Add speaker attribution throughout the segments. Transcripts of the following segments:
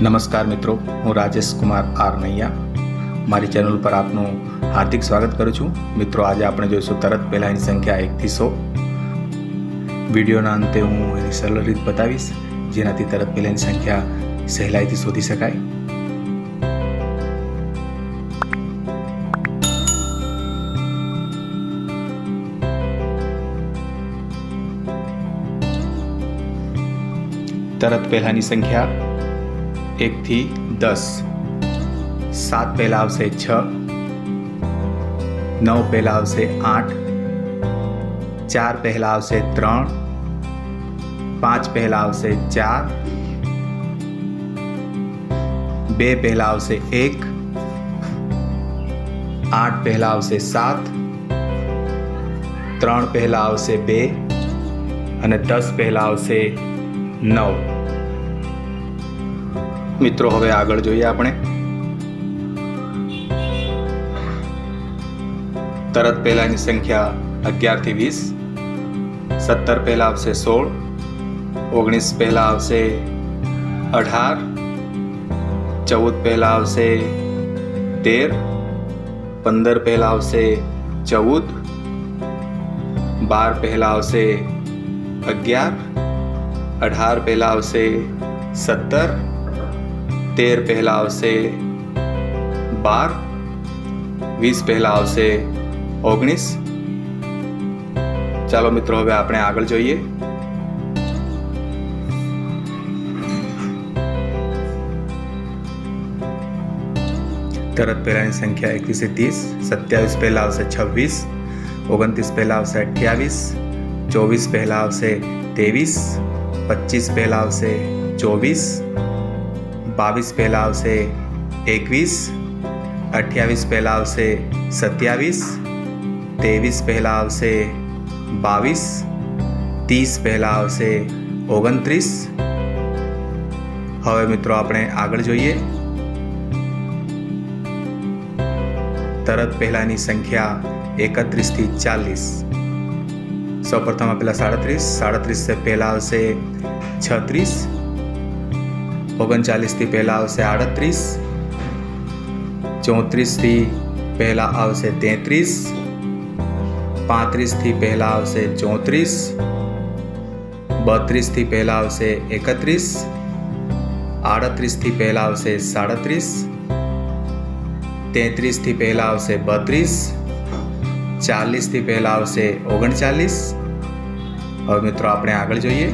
Speaker 1: नमस्कार मित्रों, हूँ राजेश कुमार आर नैया मारी चैनल पर आपनु हार्दिक स्वागत करूँ छूँ। मित्रों, आज आपणे जोईशुं तरत पहेलानी संख्या 1 થી 100। विडियोना अंते हूँ एनी सरल रीत बतावीश जेनाथी तरत पहेलानी संख्या सहेलाईथी शोधी शकाय। तरत पहेलानी संख्या 1 થી 10। 7 पहला आवशे 6, 9 पहला आवशे 8, 4 पहला आवशे 3, 5 पहला आवशे 4, 2 पहला आवशे 1, 8 पहला आवशे 7, 3 पहला आवशे 2 અને 10 पहला आवशे 9। मित्रों, हवे आगळ जोईए आपणे। तरत पहेलानी संख्या 11 થી 20। 17 पहला आवशे 16, 19 पहला आवशे 18, 14 पहला आवशे 13, 15 पहला आवशे 14, 12 पहला आवशे 11, 18 पहला आवशे 17, 13 पहला आवशे 12, 20 पहला आवशे 19। चलो मित्रों, हवे आपणे आगळ जोईए। तरत पहेलानी संख्या 21 થી 30। 27 पहला आवशे 26, 29 पहला आवशे 28, 24 पहला आवशे 23, 25 पहला आवशे 24, 22 पहला आवशे 21, 28 पहला आवशे 27, 23 पहला आवशे 22, 30 पहला आवशे 29। हवे मित्रों, आपणे आगळ जोईए। तरत पहेलानी संख्या 31 થી 40। सौप्रथम आपेला 37। 37 से पहला आवशे 36, 39 थी पहला आवशे 38, 34 थी पहला आवशे 33, 35 थी पहला आवशे 34, 32 थी पहला आवशे 31, 38 थी पहला आवशे 37, 33 थी पहला आवशे 32, 40 थी पहला आवशे 39। हवे मित्रों, आपणे आगळ जोईए।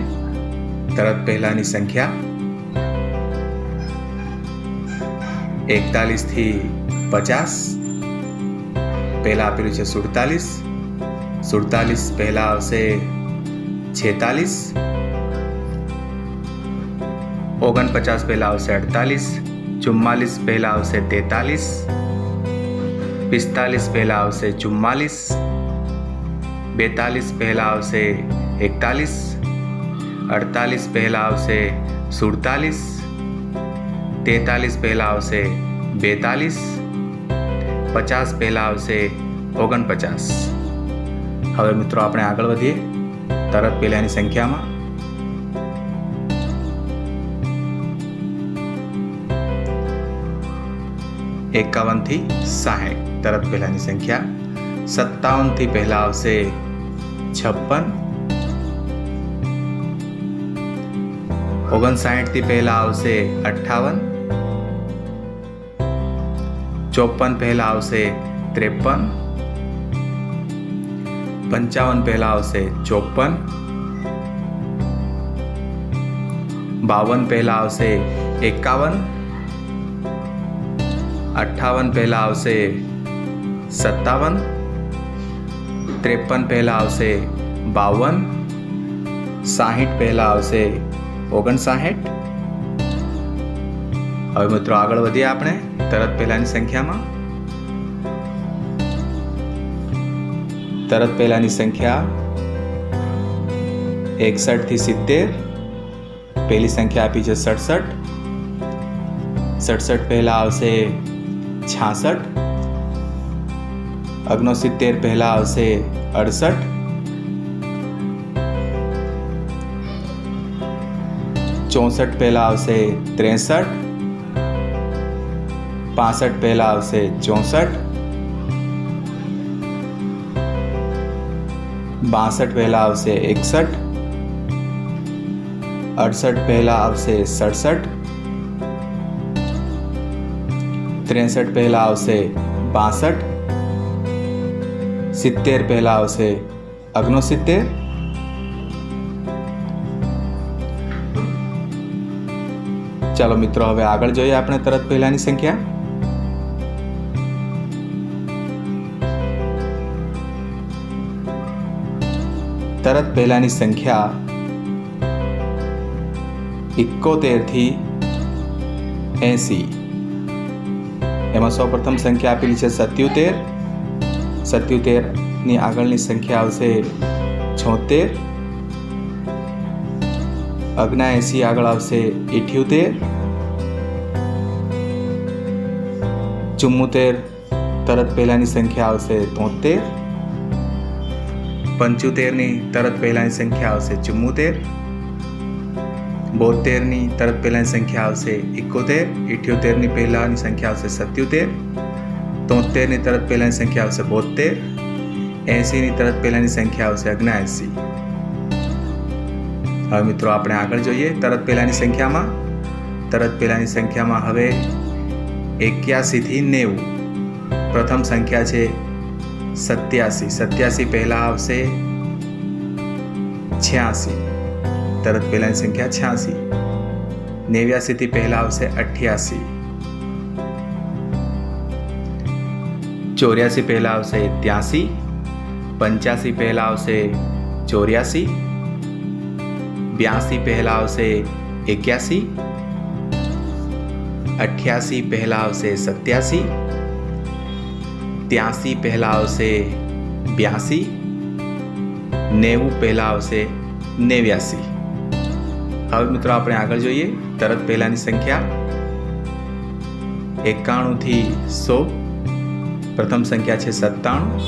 Speaker 1: तरत पहेलानी संख्या 41 થી 50। पहला आपेलू छे 47, 47 पहला आवशे 46, 49 पहला आवशे 48, 44 पहला आवशे 43, 45 पहला आवशे 44, 42 पहला आवशे 41, 48 पहला आवशे 47, 43 पहला आवशे 42, 50 पहला आवशे 49। हवे मित्रों, आपणे आगळ वधीए। तरत पहेलानी संख्यामां 51 થી 60। तरत पहेलानी संख्या 57 थी पहला आवशे 56, 59 थी पहला आवशे 58, 54 पहला आवशे 53, 55 पहला आवशे 54, 52 पहला आवशे 51, 58 पहला आवशे 57, 53 पहला आवशे 52, 60 पहला आवशे 59। हवे मित्रों, आगळ वधीए आपणे। तरत पहेलानी संख्यामां तरत पहेलानी संख्या 61 થી 70। पहली संख्या आपी छे 67। 67 पहला आवशे 66, 69 पहला आवशे 68, 64 पहला आवशे 63, 65 પહેલા આવશે 64, 62 પહેલા આવશે 61, 68 પહેલા આવશે 67, 63 પહેલા આવશે 62, 70 પહેલા આવશે 69. ચાલો મિત્રો, હવે આગળ જોઈએ આપણે તરત પહેલાની સંખ્યા. તરત પહેલાની સંખ્યા 71 થી 80. એમાં સૌપ્રથમ સંખ્યા આપેલી છે 77. 77 ની આગળની સંખ્યા આવશે 76. 79 આગળ આવશે 78. 74 તરત પહેલાની સંખ્યા આવશે 73. 75 ની તરત પહેલાની સંખ્યા આવશે 74. 72 ની તરત પહેલાની સંખ્યા આવશે 71. 78 ની પહેલાની સંખ્યા આવશે 77. 73 ની તરત પહેલાની સંખ્યા આવશે 72. 80 ની તરત પહેલાની સંખ્યા આવશે 79. હવે મિત્રો આપણે આગળ જોઈએ તરત પહેલાની સંખ્યામાં. તરત પહેલાની સંખ્યામાં હવે 81 થી 90. પ્રથમ સંખ્યા છે 87. 87 પહેલા આવશે 86. તરત પહેલાની સંખ્યા 86. 89 થી પહેલા આવશે 88. 84 પહેલા આવશે 83. 85 પહેલા આવશે 84. 82 પહેલા આવશે 81. 88 પહેલા આવશે 87. 83 પહેલા આવશે 82. 90 પહેલા આવશે 89. હવે મિત્રો આપણે આગળ જોઈએ તરત પહેલાની સંખ્યા. 91 થી 100. પ્રથમ સંખ્યા છે 97.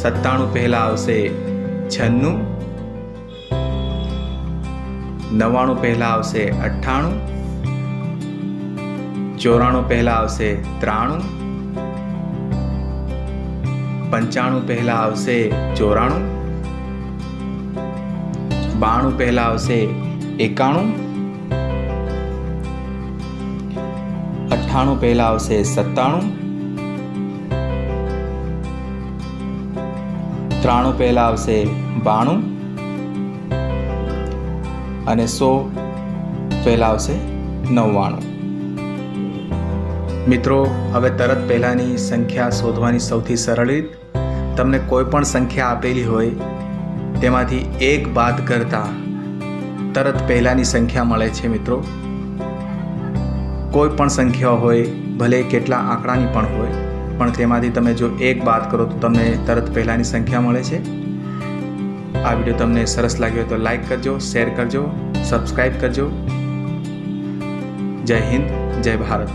Speaker 1: 97 પહેલા આવશે 96. 99 પહેલા આવશે 98. 94 પહેલા આવશે 93. 95 પહેલા આવશે 94. 92 પહેલા આવશે 91. 98 પહેલા આવશે 97. 93 પહેલા આવશે 92. અને 100 પહેલા આવશે 99. મિત્રો, હવે તરત પહેલાની સંખ્યા શોધવાની સૌથી સરળ રીત, તમને કોઈ પણ સંખ્યા આપેલી હોય તેમાંથી એક બાદ કરતા તરત પહેલાની સંખ્યા મળે છે. મિત્રો, કોઈ પણ સંખ્યા હોય, ભલે કેટલા આંકડાની પણ હોય, પણ તેમાંથી તમે જો એક બાદ કરો તો તમને તરત પહેલાની સંખ્યા મળે છે. આ વિડીયો તમને સરસ લાગ્યો તો લાઈક કરજો, શેર કરજો, સબસ્ક્રાઈબ કરજો. જય હિન્દ, જય ભારત.